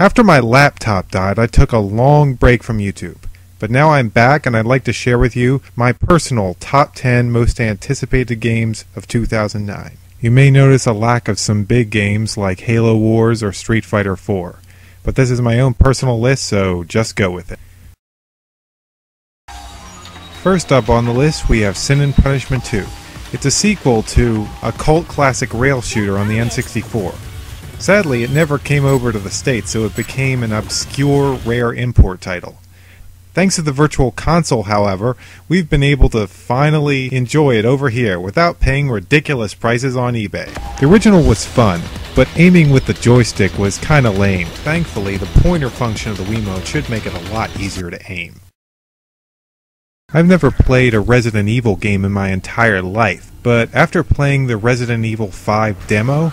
After my laptop died, I took a long break from YouTube. But now I'm back and I'd like to share with you my personal top 10 most anticipated games of 2009. You may notice a lack of some big games like Halo Wars or Street Fighter 4. But this is my own personal list, so just go with it. First up on the list, we have Sin and Punishment 2. It's a sequel to a cult classic rail shooter on the N64. Sadly, it never came over to the States, so it became an obscure, rare import title. Thanks to the Virtual Console, however, we've been able to finally enjoy it over here without paying ridiculous prices on eBay. The original was fun, but aiming with the joystick was kinda lame. Thankfully, the pointer function of the Wiimote should make it a lot easier to aim. I've never played a Resident Evil game in my entire life, but after playing the Resident Evil 5 demo,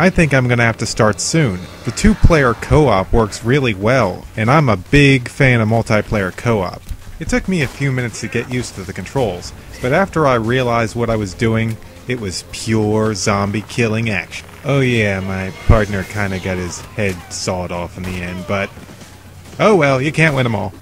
I think I'm gonna have to start soon. The two-player co-op works really well, and I'm a big fan of multiplayer co-op. It took me a few minutes to get used to the controls, but after I realized what I was doing, it was pure zombie killing action. Oh yeah, my partner kinda got his head sawed off in the end, but oh well, you can't win them all.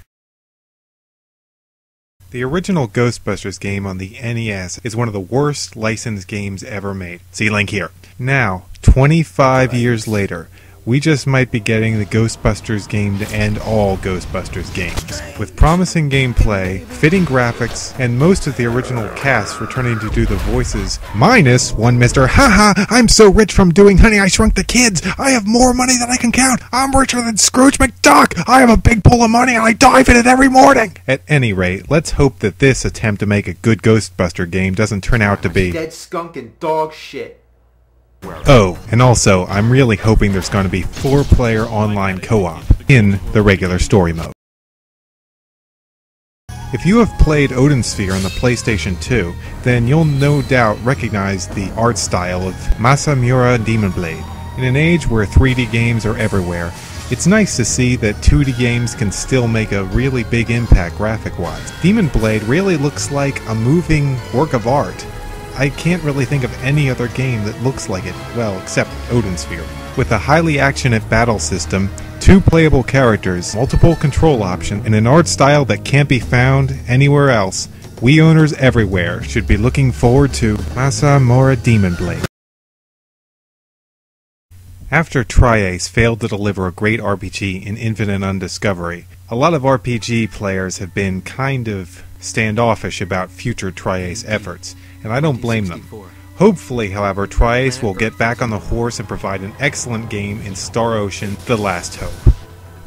The original Ghostbusters game on the NES is one of the worst licensed games ever made. See link here. Now, 25 years later, we just might be getting the Ghostbusters game to end all Ghostbusters games. With promising gameplay, fitting graphics, and most of the original cast returning to do the voices, minus one Mr. Haha, I'm so rich from doing Honey, I Shrunk the Kids! I have more money than I can count! I'm richer than Scrooge McDuck! I have a big pool of money and I dive in it every morning! At any rate, let's hope that this attempt to make a good Ghostbuster game doesn't turn out to be dead skunk and dog shit. Oh, and also, I'm really hoping there's going to be 4-player online co-op in the regular story mode. If you have played Odin Sphere on the PlayStation 2, then you'll no doubt recognize the art style of Masamura Demon Blade. In an age where 3D games are everywhere, it's nice to see that 2D games can still make a really big impact graphic-wise. Demon Blade really looks like a moving work of art. I can't really think of any other game that looks like it, well, except Odin Sphere. With a highly actionate battle system, 2 playable characters, multiple control options, and an art style that can't be found anywhere else, Wii owners everywhere should be looking forward to Masamura Demon Blade. After Tri-Ace failed to deliver a great RPG in Infinite Undiscovery, a lot of RPG players have been kind of standoffish about future Tri-Ace efforts, and I don't blame them. Hopefully, however, Tri-Ace will get back on the horse and provide an excellent game in Star Ocean: The Last Hope.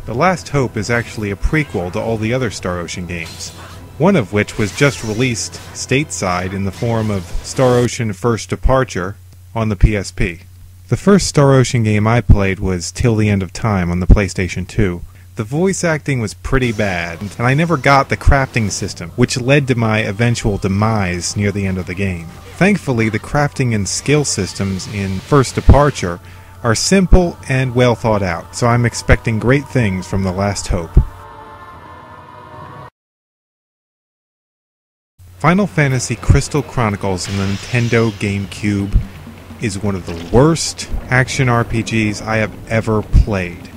The Last Hope is actually a prequel to all the other Star Ocean games, one of which was just released stateside in the form of Star Ocean First Departure on the PSP. The first Star Ocean game I played was Till the End of Time on the PlayStation 2. The voice acting was pretty bad, and I never got the crafting system, which led to my eventual demise near the end of the game. Thankfully, the crafting and skill systems in First Departure are simple and well thought out, so I'm expecting great things from The Last Hope. Final Fantasy Crystal Chronicles on the Nintendo GameCube is one of the worst action RPGs I have ever played.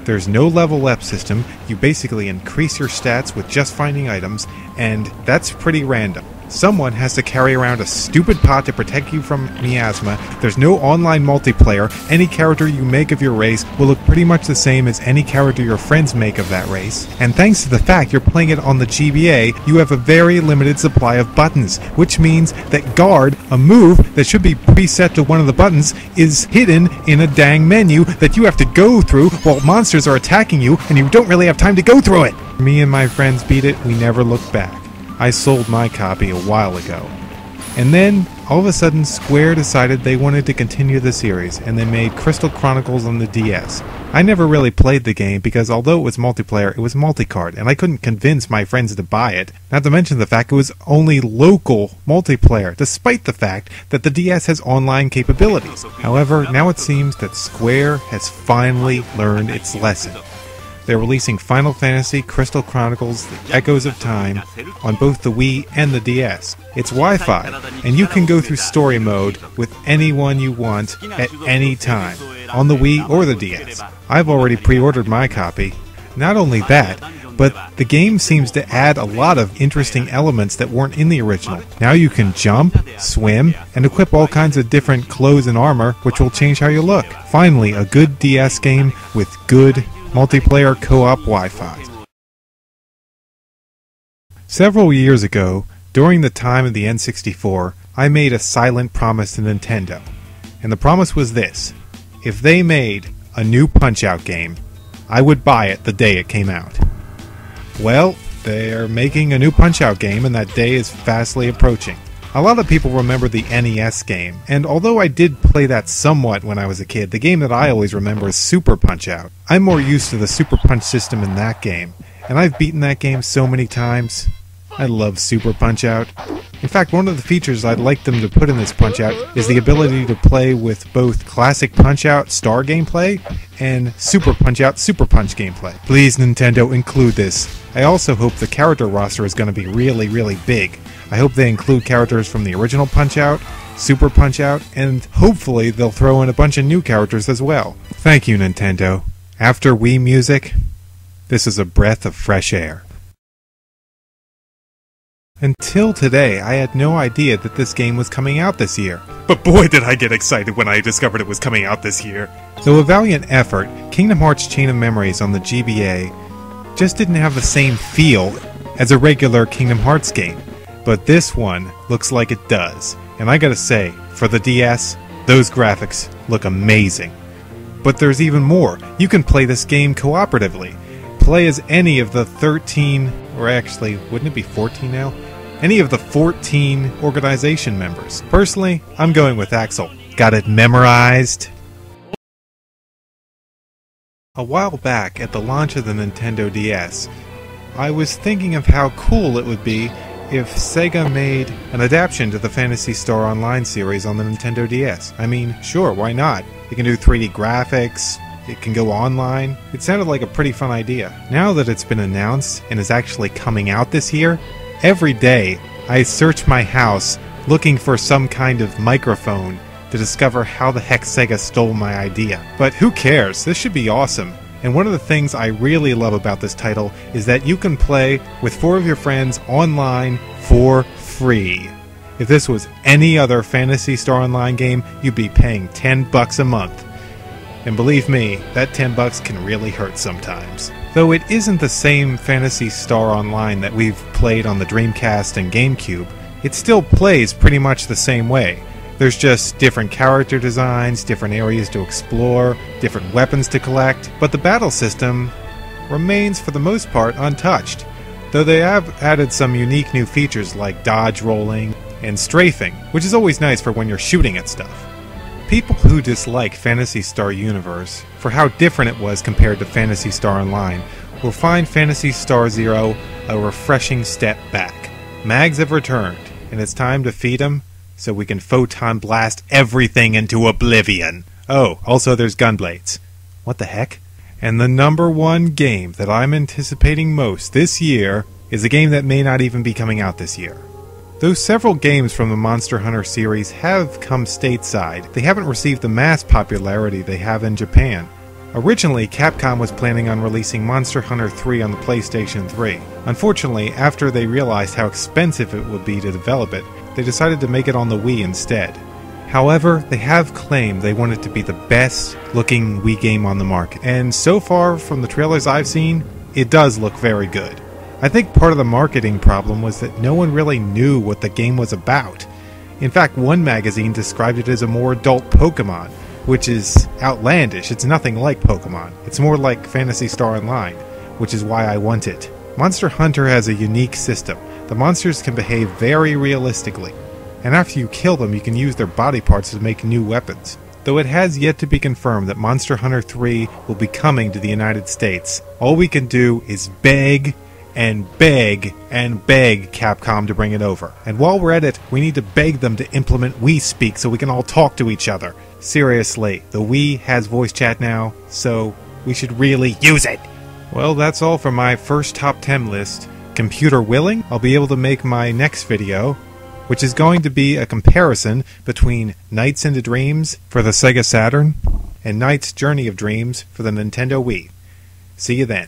There's no level up system, you basically increase your stats with just finding items, and that's pretty random. Someone has to carry around a stupid pot to protect you from miasma. There's no online multiplayer. Any character you make of your race will look pretty much the same as any character your friends make of that race. And thanks to the fact you're playing it on the GBA, you have a very limited supply of buttons, which means that guard, a move that should be preset to one of the buttons, is hidden in a dang menu that you have to go through while monsters are attacking you and you don't really have time to go through it. Me and my friends beat it, we never looked back. I sold my copy a while ago. And then, all of a sudden, Square decided they wanted to continue the series, and they made Crystal Chronicles on the DS. I never really played the game because although it was multiplayer, it was multicard, and I couldn't convince my friends to buy it, not to mention the fact it was only local multiplayer, despite the fact that the DS has online capabilities. However, now it seems that Square has finally learned its lesson. They're releasing Final Fantasy Crystal Chronicles The Echoes of Time on both the Wii and the DS. It's Wi-Fi, and you can go through story mode with anyone you want at any time. on the Wii or the DS. I've already pre-ordered my copy. Not only that, but the game seems to add a lot of interesting elements that weren't in the original. Now you can jump, swim, and equip all kinds of different clothes and armor, which will change how you look. Finally, a good DS game with good multiplayer co-op Wi-Fi. Several years ago, during the time of the N64, I made a silent promise to Nintendo. And the promise was this: if they made a new Punch-Out game, I would buy it the day it came out. Well, they're making a new Punch-Out game, and that day is fastly approaching. A lot of people remember the NES game, and although I did play that somewhat when I was a kid, the game that I always remember is Super Punch-Out. I'm more used to the Super Punch system in that game, and I've beaten that game so many times. I love Super Punch-Out. In fact, one of the features I'd like them to put in this Punch-Out is the ability to play with both classic Punch-Out Star gameplay and Super Punch-Out Super Punch gameplay. Please, Nintendo, include this. I also hope the character roster is going to be really, really big. I hope they include characters from the original Punch-Out, Super Punch-Out, and hopefully they'll throw in a bunch of new characters as well. Thank you, Nintendo. After Wii Music, this is a breath of fresh air. Until today, I had no idea that this game was coming out this year. But boy did I get excited when I discovered it was coming out this year. Though a valiant effort, Kingdom Hearts Chain of Memories on the GBA just didn't have the same feel as a regular Kingdom Hearts game. But this one looks like it does. And I gotta say, for the DS, those graphics look amazing. But there's even more. You can play this game cooperatively. Play as any of the 13, or actually, wouldn't it be 14 now? Any of the 14 organization members. Personally, I'm going with Axel. Got it memorized? A while back, at the launch of the Nintendo DS, I was thinking of how cool it would be if Sega made an adaptation to the Phantasy Star Online series on the Nintendo DS. I mean, sure, why not? It can do 3D graphics, it can go online. It sounded like a pretty fun idea. Now that it's been announced and is actually coming out this year, every day I search my house looking for some kind of microphone to discover how the heck Sega stole my idea. But who cares? This should be awesome. And one of the things I really love about this title is that you can play with 4 of your friends online for free. If this was any other Phantasy Star Online game, you'd be paying $10 a month. And believe me, that $10 can really hurt sometimes. Though it isn't the same Phantasy Star Online that we've played on the Dreamcast and GameCube, it still plays pretty much the same way. There's just different character designs, different areas to explore, different weapons to collect, but the battle system remains for the most part untouched, though they have added some unique new features like dodge rolling and strafing, which is always nice for when you're shooting at stuff. People who dislike Phantasy Star Universe for how different it was compared to Phantasy Star Online will find Phantasy Star Zero a refreshing step back. Mags have returned, and it's time to feed them so we can photon blast everything into oblivion. Oh, also there's Gunblades. What the heck? And the #1 game that I'm anticipating most this year is a game that may not even be coming out this year. Though several games from the Monster Hunter series have come stateside, they haven't received the mass popularity they have in Japan. Originally, Capcom was planning on releasing Monster Hunter 3 on the PlayStation 3. Unfortunately, after they realized how expensive it would be to develop it, they decided to make it on the Wii instead. However, they have claimed they want it to be the best looking Wii game on the market, and so far from the trailers I've seen, it does look very good. I think part of the marketing problem was that no one really knew what the game was about. In fact, one magazine described it as a more adult Pokemon, which is outlandish. It's nothing like Pokemon. It's more like Phantasy Star Online, which is why I want it. Monster Hunter has a unique system. The monsters can behave very realistically, and after you kill them, you can use their body parts to make new weapons. Though it has yet to be confirmed that Monster Hunter 3 will be coming to the United States, all we can do is beg and beg and beg Capcom to bring it over. And while we're at it, we need to beg them to implement Wii Speak so we can all talk to each other. Seriously, the Wii has voice chat now, so we should really use it. Well, that's all for my first top 10 list. Computer willing, I'll be able to make my next video, which is going to be a comparison between Nights into Dreams for the Sega Saturn and Knight's Journey of Dreams for the Nintendo Wii. See you then.